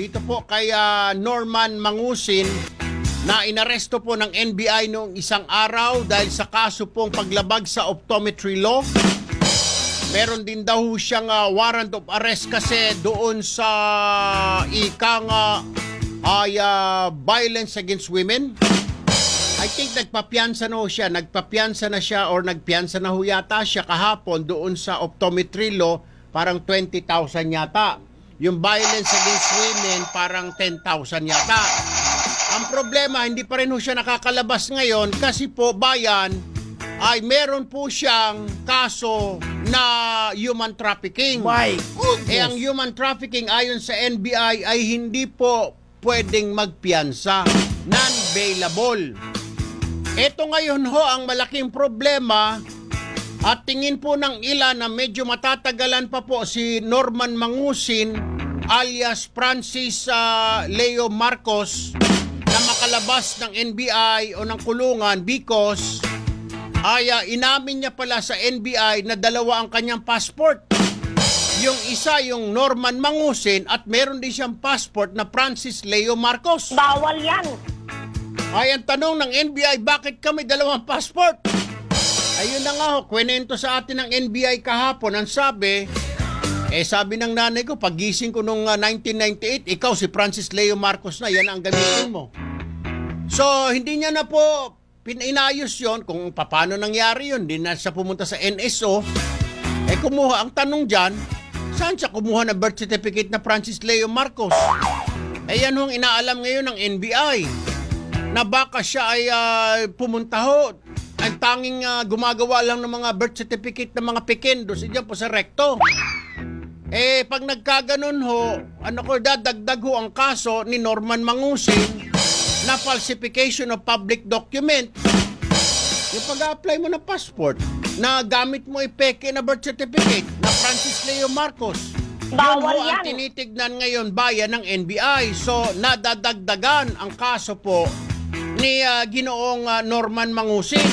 dito po kay Norman Mangusin na inaresto po ng NBI noong isang araw dahil sa kaso pong paglabag sa optometry law. Meron din daw siyang warrant of arrest kasi doon sa violence against women. I think nagpapiyansa na siya or nagpiyansa na ho yata siya kahapon doon sa optometry law, parang 20,000 yata. Yung violence against women parang 10,000 yata. Ang problema, hindi pa rin ho siya nakakalabas ngayon kasi po bayan ay meron po siyang kaso na human trafficking. My goodness! Ang human trafficking ayon sa NBI ay hindi po pwedeng magpiyansa. Non-bailable. Ito ngayon ho ang malaking problema at tingin po ng ilan na medyo matatagalan pa po si Norman Mangusin alias Francis Leo Marcos na makalabas ng NBI o ng kulungan because inamin niya pala sa NBI na dalawa ang kanyang passport. Yung isa yung Norman Mangusin at meron din siyang passport na Francis Leo Marcos. Bawal yan. Ang tanong ng NBI, bakit kami dalawang passport? Ayun na nga ho, kwenento sa atin ng NBI kahapon. Ang sabi ng nanay ko, pagising ko nung 1998, ikaw si Francis Leo Marcos na, yan ang gamitin mo. So, hindi niya na po pinayos yon kung paano nangyari yun. Hindi na siya pumunta sa NSO. Kumuha, ang tanong dyan, saan siya kumuha ng birth certificate na Francis Leo Marcos? Yan ho ang inaalam ngayon ng NBI. Na baka siya ay pumunta ho. Ang tanging gumagawa lang ng mga birth certificate ng mga pekendos diyan po sa rekto. Pag nagkaganon ho, dadagdag ho ang kaso ni Norman Mangusin na falsification of public document. Yung pag-apply mo ng passport, na gamit mo peke na birth certificate na Francis Leo Marcos. Bawal yun ho ang yan. tinitignan ngayon bayan ng NBI. So, nadadagdagan ang kaso po ni Ginoong Norman Mangusin.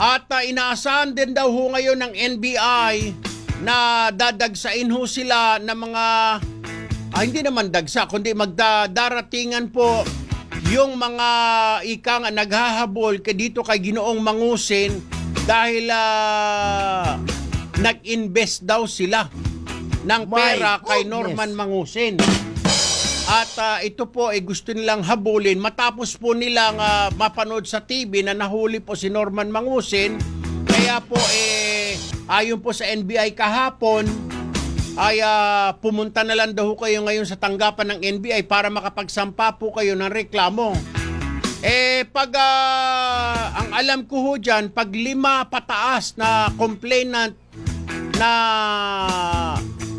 At inaasahan din daw ho ngayon ng NBI na dadagsain ho sila ng mga, hindi naman dagsa, kundi magdaratingan po yung mga ikang naghahabol dito kay Ginoong Mangusin dahil nag-invest daw sila ng pera kay Norman Mangusin. At ito po gusto nilang habulin matapos po nilang mapanood sa TV na nahuli po si Norman Mangusin. Kaya po ayon po sa NBI kahapon ay pumunta na lang daw kayo ngayon sa tanggapan ng NBI para makapagsampa po kayo ng reklamo. Pag ang alam ko ho dyan, pag 5 pataas na complainant na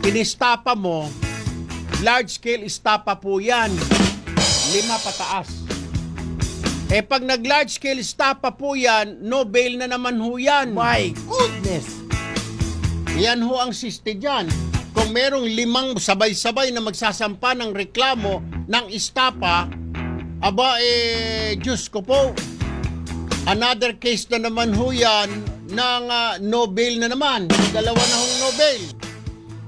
inistapa mo, large scale istapa po yan. 5 pataas. Pag nag-large scale istapa po yan, no bail na naman ho yan. My goodness! Yan ho ang siste dyan. Kung merong 5 sabay-sabay na magsasampa ng reklamo ng istapa, Diyos ko po, another case na naman ho yan ng no bail na naman. Dalawa na hong no bail.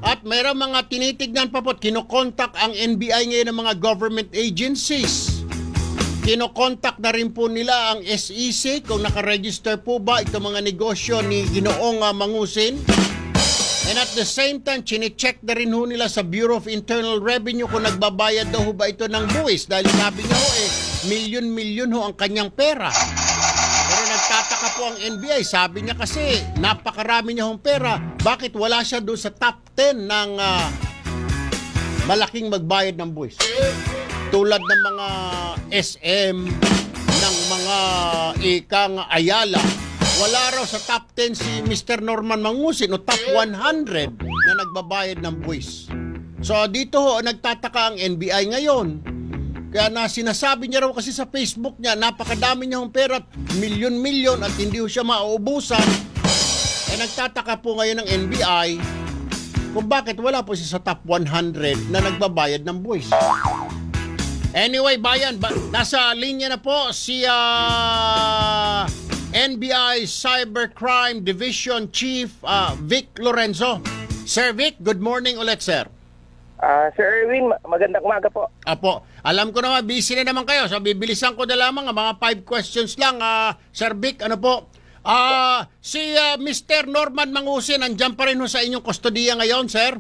At mayroong mga tinitignan pa po, kinokontak ang NBI ngayon ng mga government agencies. Kinokontak na rin po nila ang SEC kung nakaregister po ba itong mga negosyo ni Ginoong Mangusin. And at the same time, chine-check na rin ho nila sa Bureau of Internal Revenue kung nagbabayad daw ho ba ito ng buwis. Dahil sabi niya ho milyon-milyon ho ang kanyang pera. Pero nagtataka po ang NBI. Sabi niya kasi, napakarami niya hong pera. Bakit wala siya doon sa top 10 ng malaking magbayad ng buwis? Tulad ng mga SM, ng mga ikang Ayala. Wala raw sa top 10 si Mr. Norman Mangusin o top 100 na nagbabayad ng buwis. So dito ho, nagtataka ang NBI ngayon. Kaya na sinasabi niya raw kasi sa Facebook niya, napakadami niya hong pera, milyon-milyon at hindi ho siya mauubusan. Nagtataka po ngayon ng NBI kung bakit wala po siya sa top 100 na nagbabayad ng buwis. Anyway, bayan, nasa linya na po si NBI Cybercrime Division Chief Vic Lorenzo. Sir Vic, good morning ulit, sir. Sir Erwin, magandang umaga po. Apo, alam ko naman, busy na naman kayo. So, bibilisan ko na lamang, mga 5 questions lang. Sir Vic, ano po? Si Mr. Norman Mangusin, andyan pa rin ho sa inyong kustodiya ngayon, sir?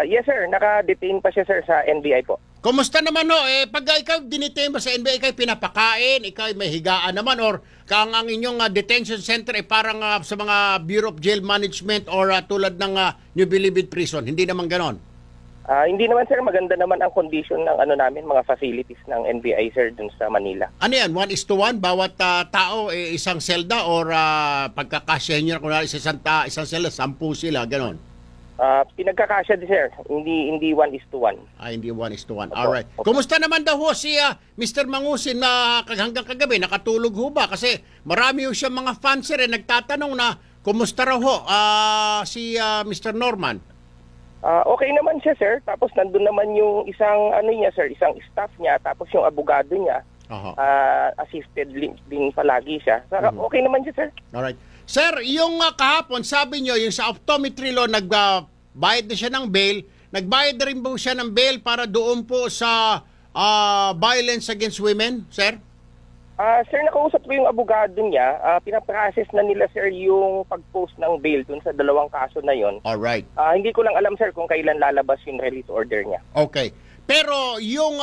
Yes sir, naka-detain pa siya sir sa NBI po. Kumusta naman ho? Pag ikaw dinitain mo sa NBI, ikaw pinapakain, ikaw may higaan naman, or ang inyong detention center ay parang sa mga Bureau of Jail Management or tulad ng New Bilibid Prison. Hindi naman ganon. Hindi naman sir, maganda naman ang condition ng namin, mga facilities ng NBI sir dun sa Manila. Ano yan? 1:1? Bawat tao isang selda or pagkakasya nyo, kunwari isang selda, 10 sila, ganon? Pinagkakasya din sir, hindi 1:1. Hindi 1:1. Opo, Alright. opo. Kumusta naman daw ho si Mr. Mangusin na hanggang kagabi, nakatulog ho ba? Kasi marami ho siya mga fans sir, nagtatanong na kumusta raw ho si Mr. Norman? Okay naman siya sir, tapos nandun naman yung isang niya sir, isang staff niya, tapos yung abogado niya, Aha. assisted din palagi siya. Saka okay naman siya sir. Alright. Sir, yung kahapon, sabi nyo, yung sa optometry law, nagbayad na siya ng bail. Nagbayad na rin po siya ng bail para doon po sa violence against women, sir? Sir, nakausap ko yung abogado niya. Pinaprocess na nila sir yung pag-post ng bail dun sa 2 kaso na yon. Alright. Hindi ko lang alam sir kung kailan lalabas yung release order niya. Okay. Pero yung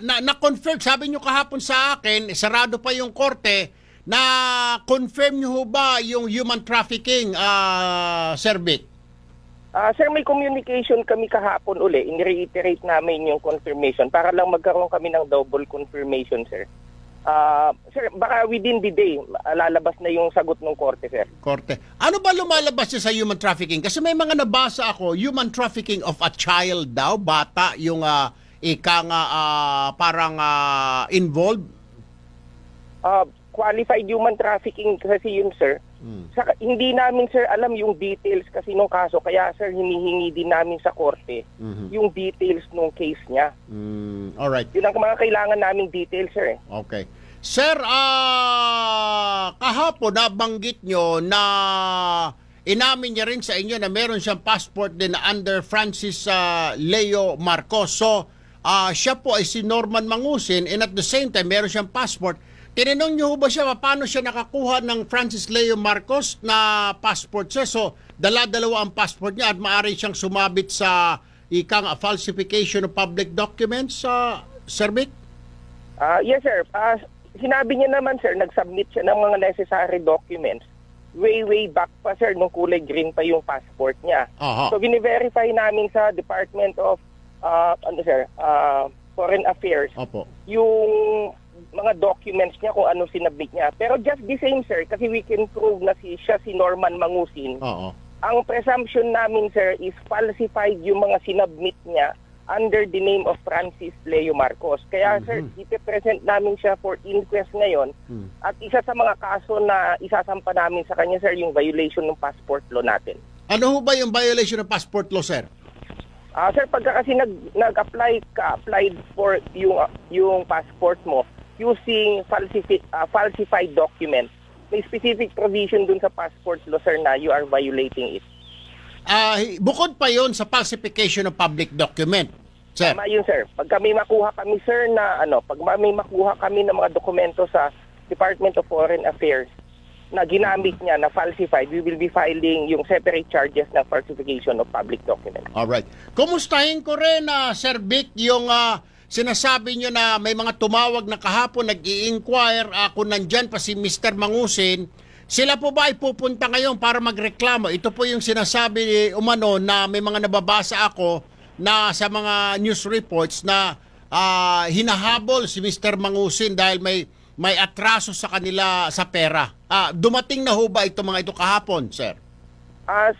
na-confirm, sabi nyo kahapon sa akin, sarado pa yung korte, na-confirm nyo ho ba yung human trafficking, Sir Vic? Sir, may communication kami kahapon uli. In-reiterate namin yung confirmation para lang magkaroon kami ng double confirmation, sir. Sir, baka within the day, lalabas na yung sagot ng korte, sir. Korte. Ano ba lumalabas niya sa human trafficking? Kasi may mga nabasa ako, human trafficking of a child daw, bata, yung parang involved. Qualified human trafficking kasi yun, sir. Saka, hindi namin, sir, alam yung details kasi nung kaso. Kaya, sir, hinihingi din namin sa korte yung details nung case niya. Alright. Yun ang mga kailangan naming details, sir. Okay. Sir, kahapon nabanggit nyo na inamin niya rin sa inyo na meron siyang passport din na under Francis Leo Marcos. So, siya po ay si Norman Mangusin and at the same time, meron siyang passport. Tinanong niyo ba siya paano siya nakakuha ng Francis Leo Marcos na passport siya? So, dala-dalawa ang passport niya at maaari siyang sumabit sa falsification of public documents, Sir Vic? Yes, sir. Sinabi niya naman, sir, nag-submit siya ng mga necessary documents. Way back pa, sir, nung kulay green pa yung passport niya. Aha. So, bini-verify namin sa Department of Foreign Affairs Opo. yung mga documents niya kung ano sinabit niya. Pero just the same, sir, kasi we can prove na siya si Norman Mangusin. Oo. Ang presumption namin, sir, is falsified yung mga sinabmit niya under the name of Francis Leo Marcos. Kaya, sir, ipipresent namin siya for inquest ngayon. At isa sa mga kaso na isasampa namin sa kanya, sir, yung violation ng passport law natin. Ano ho ba yung violation ng passport law, sir? Sir, pagka kasi applied for yung passport mo using falsified document, may specific provision dun sa passport law, sir, na you are violating it. Bukod pa yon sa falsification of public document, sir. Tama yun, sir. Pag may makuha kami, sir, na pag may makuha kami ng mga dokumento sa Department of Foreign Affairs na ginamit niya na falsified, we will be filing yung separate charges ng falsification of public documents. Alright. Kumustahin ko rin, Sir Vic, yung sinasabi nyo na may mga tumawag na kahapon, nag-i-inquire kung nandyan pa si Mr. Mangusin. Sila po ba ay pupunta ngayon para magreklamo? Ito po yung sinasabi umano na may mga nababasa ako na sa mga news reports na hinahabol si Mr. Mangusin dahil may atraso sa kanila sa pera. Dumating na ho ba ito mga ito kahapon, sir?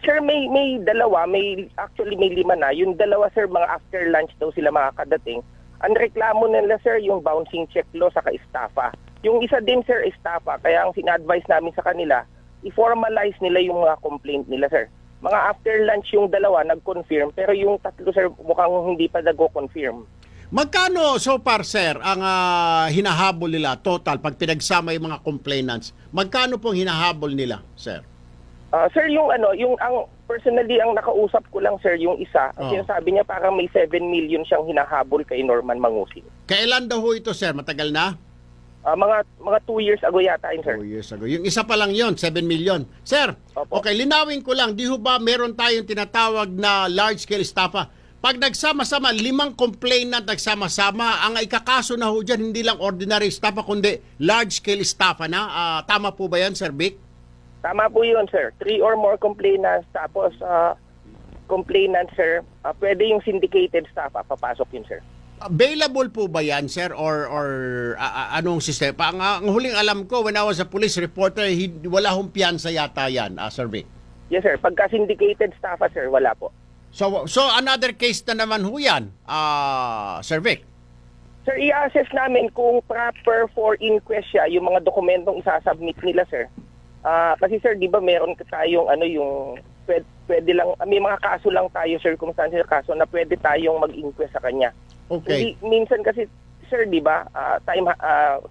Sir, may dalawa. Actually, may 5 na. Yung dalawa, sir, mga after lunch daw sila makakadating. Ang reklamo nila, sir, yung bouncing check law saka estafa. Yung isa din, sir, estafa. Kaya ang sina-advise namin sa kanila, i-formalize nila yung mga complaint nila, sir. Mga after lunch yung dalawa nag-confirm, pero yung 3, sir, mukhang hindi pa nag-confirm. Magkano so far, sir, ang hinahabol nila total pag pinagsama yung mga complainants? Magkano pong hinahabol nila, sir? Sir, ang personally ang nakausap ko lang sir, yung isa, ang Oh. sinasabi niya parang may 7 million siyang hinahabol kay Norman Mangusin. Kailan daw ho ito, sir? Matagal na? Mga 2 years ago yata yun, sir. 2 years ago. Yung isa pa lang yon, 7 million. Sir, Opo. okay, linawin ko lang, di ho ba meron tayong tinatawag na large-scale estafa? Pag nagsama-sama, 5 complainant nagsama-sama, ang ikakaso na ho dyan, hindi lang ordinary estafa, kundi large-scale estafa na. Tama po ba yan, Sir Vic? Tama po yun, sir. 3 or more complainants, tapos complainant, sir. Pwede yung syndicated staff, papasok yun, sir. Available po ba yan, sir? Or anong sistema? Ang huling alam ko, when I was a police reporter, wala hong piyansa yata yan, Sir Vic. Yes, sir. Pagka syndicated staff, sir, wala po. So another case na naman ho yan, Sir Vic. Sir, i-assess namin kung proper for inquest siya, yung mga dokumentong isasubmit nila, sir. Kasi sir, di ba meron tayong yung pwede lang, may mga kaso lang tayo, circumstantial kaso na pwede tayong mag-inquest sa kanya. Okay. Minsan kasi, sir, di ba,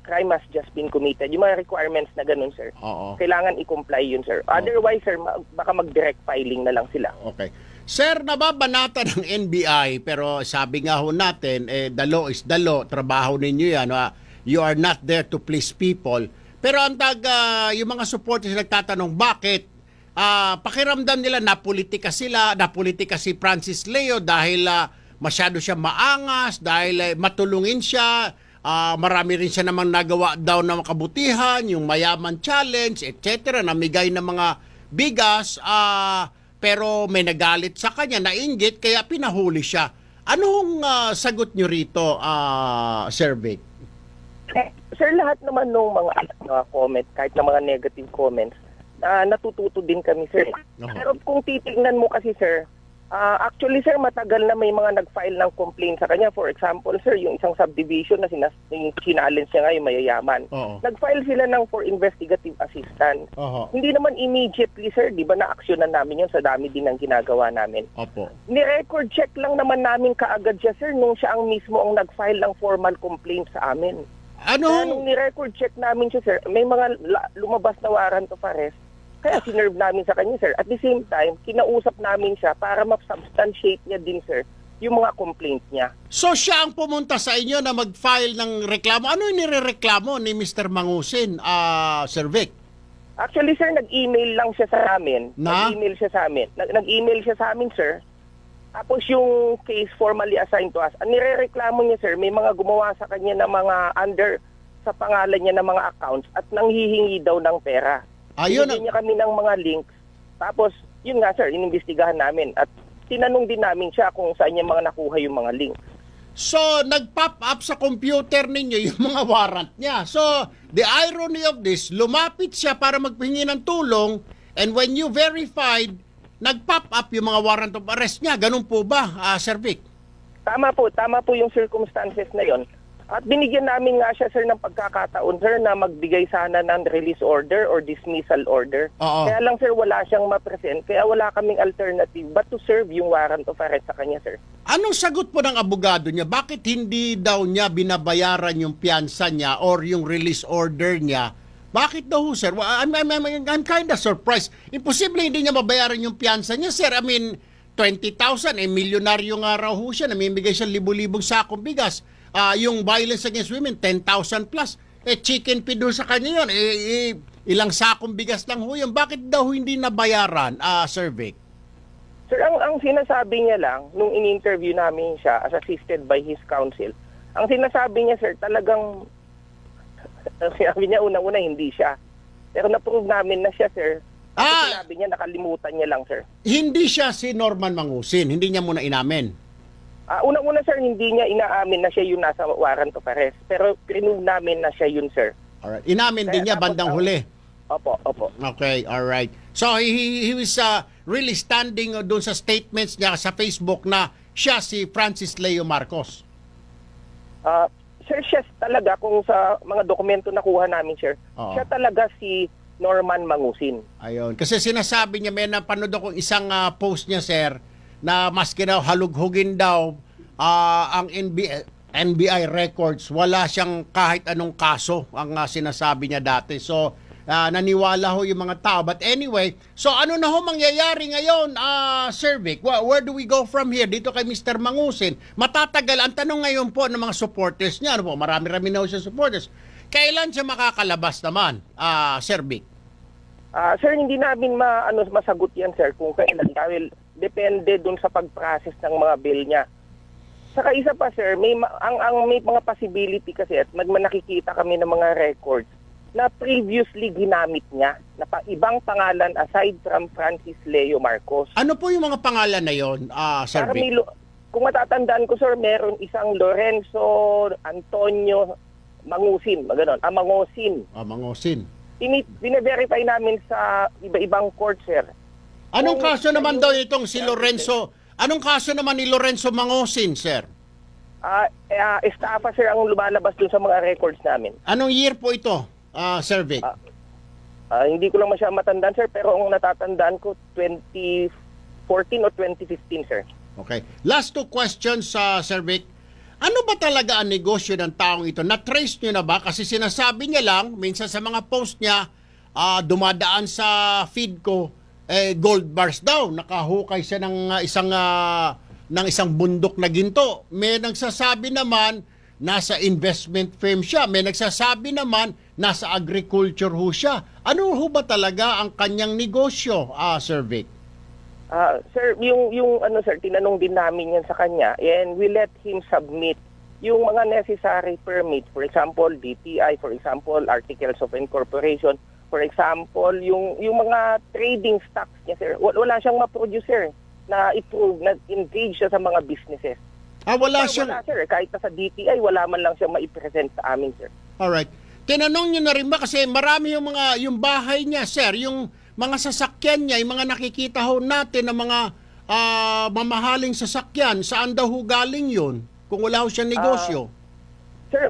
crime has just been committed. Yung mga requirements na ganun, sir. Oo. Kailangan i-comply yun, sir. Otherwise, sir, baka mag-direct filing na lang sila. Okay. Sir, nababanata ng NBI, pero sabi nga ho natin, the law is the law, trabaho ninyo yan, you are not there to please people. Pero ang yung mga supporters nagtatanong, bakit? Pakiramdam nila napolitika si Francis Leo dahil masyado siya maangas, dahil matulungin siya, marami rin siya namang nagawa daw ng kabutihan, yung mayaman challenge, etc., namigay ng mga bigas, pero may nagalit sa kanya, nainggit, kaya pinahuli siya. Anong sagot nyo rito, Sir Vic? Sir, lahat naman ng mga comment, kahit na mga negative comments, natututo din kami, sir. Pero kung titignan mo kasi, sir, actually, sir, matagal na may mga nag-file ng complaint sa kanya. For example, sir, yung isang subdivision na sinalens niya nga yung mayayaman. Oo. Nag-file sila ng for investigative assistance. Oho. Hindi naman immediately, sir, di ba na-aksyonan namin yun sa dami din ng ginagawa namin. Opo. Ni-record check lang naman namin kaagad siya, sir, nung siya ang mismo ang nag-file ng formal complaint sa amin. Kaya nung ni-record check namin siya, sir, may mga lumabas na warrant of arrest. Kaya sinerve namin sa kanya, sir. At the same time, kinausap namin siya para ma-substantiate niya din, sir, yung mga complaint niya. So siya ang pumunta sa inyo na mag-file ng reklamo. Ano yung nirereklamo ni Mr. Mangusin, Sir Vic? Actually, sir, nag-email lang siya sa amin. Na? Nag-email siya sa amin. Nag-email siya sa amin, sir. Tapos yung case formally assigned to us. Ang nirereklamo niya, sir, may mga gumawa sa kanya na mga sa pangalan niya ng mga accounts at nanghihingi daw ng pera. Ayun. Binigyan niya kami ng mga links. Tapos, yun nga, sir, inimbestigahan namin. At tinanong din namin siya kung saan niya mga nakuha yung mga links. So, nag-pop up sa computer ninyo yung mga warrant niya. So, the irony of this, lumapit siya para maghingi ng tulong, and when you verified, nag-pop up yung mga warrant of arrest niya. Ganun po ba, Sir Vic? Tama po yung circumstances na yon. At binigyan namin nga siya, sir, ng pagkakataon, sir, na magbigay sana ng release order or dismissal order. Oo. Kaya lang, sir, wala siyang ma-present. Kaya wala kaming alternative but to serve yung warrant of arrest sa kanya, sir. Anong sagot po ng abogado niya? Bakit hindi daw niya binabayaran yung piyansa niya or yung release order niya? Bakit daw, sir? Well, I'm kind of surprised. Imposible hindi niya mabayaran yung piyansa niya, sir. I mean, 20,000, milyonaryo nga raw ho siya. Namimigay siya libo-libong sakong bigas. Yung violence against women, 10,000 plus. Chicken feed sa kanya yun. Ilang sakong bigas lang ho yun. Bakit daw hindi nabayaran, Sir Vic? Sir, ang sinasabi niya lang, nung in-interview namin siya as assisted by his counsel, ang sinasabi niya, sir, talagang, sinabi niya unang-una hindi siya. Pero na-prove namin na siya, sir. Kasi sinabi niya, nakalimutan niya lang, sir. Hindi siya si Norman Mangusin. Hindi niya muna inamin. Unang-una, sir, hindi niya inaamin na siya yung nasa warrant of arrest. Pero prove namin na siya yun, sir. Alright. Inamin din niya bandang huli. Opo. Okay, alright. So, he was really standing doon sa statements niya sa Facebook na siya si Francis Leo Marcos. Sir, siya talaga, kung sa mga dokumento na kuha namin, sir, Oo. siya talaga si Norman Mangusin. Ayun. Kasi sinasabi niya, may napanood akong isang post niya, sir, na maski daw halughugin daw ang NBI records, wala siyang kahit anong kaso ang sinasabi niya dati. So, naniwala ho yung mga tao. But anyway, so ano na ho mangyayari ngayon, Sir Vic? Where do we go from here? Dito kay Mr. Mangusin. Matatagal. Ang tanong ngayon po ng mga supporters niya, ano po, marami-rami na ho siya supporters. Kailan siya makakalabas naman, Sir Vic? Sir, hindi namin masagot yan, sir, kung kailan. Dahil depende dun sa pag-process ng mga bill niya. Saka isa pa, sir, may mga possibility kasi at nakikita kami ng mga records na previously ginamit niya na ibang pangalan aside from Francis Leo Marcos. Ano po yung mga pangalan na yon, Sir Vic? Kung matatandaan ko, sir, meron isang Lorenzo Antonio Mangusin, Mangosin. Mangosin. Bine-verify namin sa iba-ibang court, sir. Anong Kung kaso naman daw itong si Yeah, Lorenzo? Anong kaso naman ni Lorenzo Mangosin, sir? Estafa, sir, ang lumalabas dun sa mga records namin. Anong year po ito, Sir Vic? Hindi ko lang masyadong matandaan, sir, pero ang natatandaan ko, 2014 o 2015, sir. Okay. Last two questions, Sir Vic. Ano ba talaga ang negosyo ng taong ito? Na-trace nyo na ba? Kasi sinasabi niya lang, minsan sa mga post niya, dumadaan sa feed ko, gold bars daw. Nakahukay siya ng isang bundok na ginto. May nagsasabi naman, nasa investment firm siya. May nagsasabi naman, nasa agriculture ho siya. Ano ho ba talaga ang kanyang negosyo, Sir Vic? Sir, sir, tinanong din namin yan sa kanya and we let him submit yung mga necessary permits. For example, DTI, for example, Articles of Incorporation, for example, yung mga trading stocks niya, sir. Wala siyang ma-produce, sir, na i-prove na engage siya sa mga businesses. Wala Sir, siyang... sir. Kahit na sa DTI, wala man lang siya ma-present sa amin, sir. Alright. Tinanong niyo na rin ba kasi marami yung bahay niya, sir, yung mga sasakyan niya, yung mga nakikita ho natin ng mga mamahaling sasakyan, saan daw ho galing yun? Kung wala ho siyang negosyo. Sir,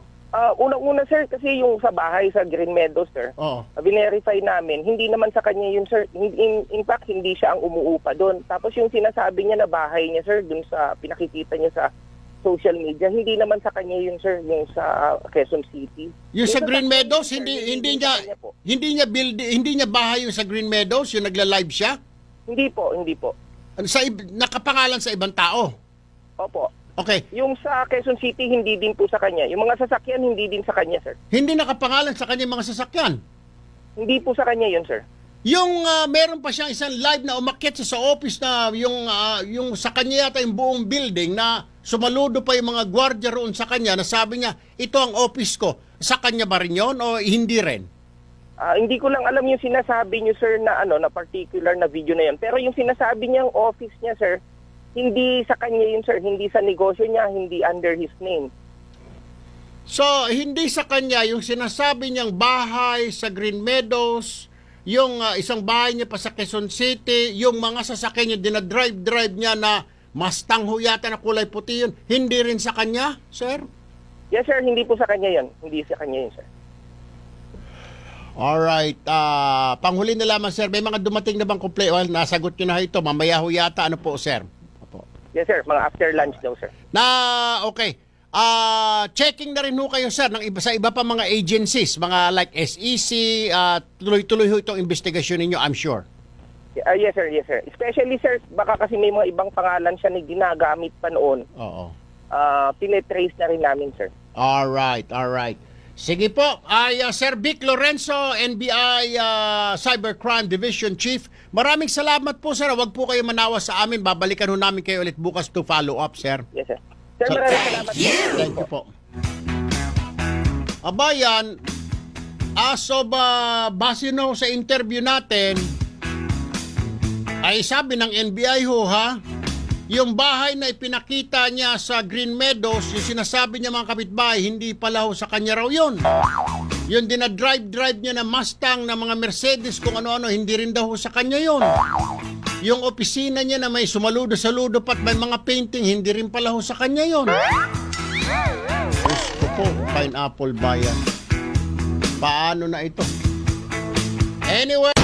unang-una, sir, kasi yung sa bahay sa Green Meadows, sir, Oo. binerify namin, hindi naman sa kanya yun, sir. In fact, hindi siya ang umuupa doon. Tapos yung sinasabi niya na bahay niya, sir, dun sa pinakikita niya sa social media, hindi naman sa kanya yun, sir, yung sa Quezon City. Yung sa Green sasakyan Meadows, niya, sir, hindi niya bahay yung sa Green Meadows, yung nagla-live siya? Hindi po. Nakapangalan sa ibang tao. Opo. Okay. Yung sa Quezon City, hindi din po sa kanya. Yung mga sasakyan, hindi din sa kanya, sir. Hindi nakapangalan sa kanya mga sasakyan. Hindi po sa kanya yun, sir. Yung meron pa siyang isang live na umakyat siya sa office na yung sa kanya yata yung buong building na sumaludo pa yung mga gwardiya roon sa kanya na sabi niya, ito ang office ko. Sa kanya ba rin yun o hindi rin? Hindi ko lang alam yung sinasabi niyo, sir, na na particular na video na yun. Pero yung sinasabi niyang office niya, sir, hindi sa kanya yun, sir. Hindi sa negosyo niya, hindi under his name. So, hindi sa kanya yung sinasabi niyang bahay sa Green Meadows, yung isang bahay niya pa sa Quezon City, yung mga sasakyan niya, dinadrive niya na Mustang ho yata na kulay puti yun, hindi rin sa kanya, sir? Yes, sir. Hindi po sa kanya yun. Hindi sa kanya yun, sir. Alright. Panghuli na lamang, sir. May mga dumating na bang complaint? Well, nasagot nyo na ito. Mamaya ho yata. Ano po, sir? Opo. Yes, sir. Mga after lunch daw, sir. Okay. Checking na rin ho kayo, sir, sa iba pa mga agencies, mga like SEC, tuloy-tuloy ho itong investigasyon ninyo, I'm sure. Yes, sir. Yes, sir. Especially, sir, baka kasi may mga ibang pangalan siya na ginagamit pa noon. Oo. Tinetrace na rin namin, sir. Alright. Sige po, Sir Vic Lorenzo, NBI Cybercrime Division Chief. Maraming salamat po, sir. Huwag po kayo manawa sa amin. Babalikan ho namin kayo ulit bukas to follow up, sir. Yes, sir. Sir, maraming salamat. Thank you po. Abayan, base no sa interview natin, ay sabi ng NBI ho, yung bahay na ipinakita niya sa Green Meadows, yung sinasabi niya mga kapitbahay, hindi pala ho sa kanya raw yun. Yung dinadrive niya na Mustang, na mga Mercedes, kung ano-ano, hindi rin daw ho sa kanya yun. Yung opisina niya na may sumaludo-saludo pat may mga painting, hindi rin pala ho sa kanya yun. Gusto po, Pineapple Bayan. Paano na ito? Anyway,